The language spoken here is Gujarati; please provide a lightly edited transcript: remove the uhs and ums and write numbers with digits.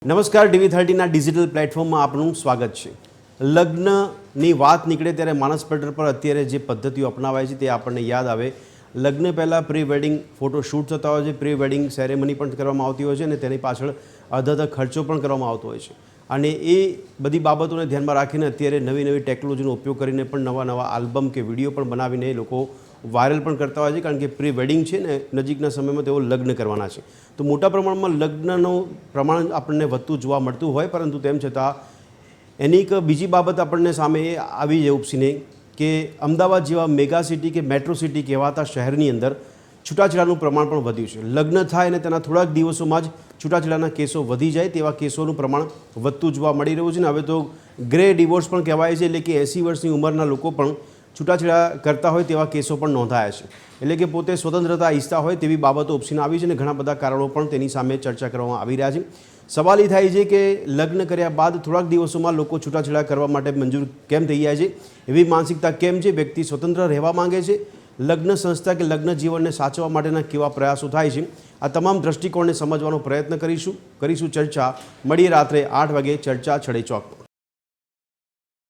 નમસ્કાર, TV30ના ડિજિટલ પ્લેટફોર્મમાં આપનું સ્વાગત છે। લગ્નની વાત નીકળે ત્યારે માનસ પટલ પર અત્યારે જે પદ્ધતિઓ અપનાવાય છે તે આપણને યાદ આવે। લગ્ન પહેલાં પ્રી વેડિંગ ફોટોશૂટ થતા હોય છે, પ્રી વેડિંગ સેરેમની પણ કરવામાં આવતી હોય છે અને તેની પાછળ અધધ ખર્ચો પણ કરવામાં આવતો હોય છે અને એ બધી બાબતોને ધ્યાનમાં રાખીને અત્યારે નવી નવી ટેકનોલોજીનો ઉપયોગ કરીને પણ નવા આલ્બમ કે વિડીયો પણ બનાવીને લોકો વાયરલ પણ કરતા હોય છે, કારણ કે પ્રી વેડિંગ છે ને નજીકના સમયમાં તેઓ લગ્ન કરવાના છે, તો મોટા પ્રમાણમાં લગ્નનું પ્રમાણ આપણને વધતું જોવા મળતું હોય, પરંતુ તેમ છતાં એની એક બીજી બાબત આપણને સામે આવી જાય ઉપસીને કે અમદાવાદ જેવા મેગા સિટી કે મેટ્રો સિટી કહેવાતા શહેરની અંદર છૂટાછેડાનું પ્રમાણ પણ વધ્યું છે। લગ્ન થાય અને તેના થોડાક દિવસોમાં જ છૂટાછેડાના કેસો વધી જાય તેવા કેસોનું પ્રમાણ વધતું જોવા મળી રહ્યું છે ને હવે તો ગ્રે ડિવોર્સ પણ કહેવાય છે, એટલે કે 80 વર્ષની ઉંમરના લોકો પણ છૂટાછેડા કરતા હોય તેવા કેસો પણ નોંધાયા છે, એટલે કે પોતે સ્વતંત્રતા ઈચ્છતા હોય તેવી બાબતો ઉપસીને આવી છે અને ઘણા બધા કારણો પણ તેની સામે ચર્ચા કરવામાં આવી રહ્યા છે। સવાલ એ થાય છે કે લગ્ન કર્યા બાદ થોડાક દિવસોમાં લોકો છૂટાછેડા કરવા માટે મંજૂર કેમ થઈ જાય છે, એવી માનસિકતા કેમ છે, વ્યક્તિ સ્વતંત્ર રહેવા માંગે છે, લગ્ન સંસ્થા કે લગ્ન જીવનને સાચવવા માટેના કેવા પ્રયાસો થાય છે, આ તમામ દ્રષ્ટિકોણને સમજવાનો પ્રયત્ન કરીશું ચર્ચા મળીએ રાત્રે 8 વાગે ચર્ચા છડે ચોક।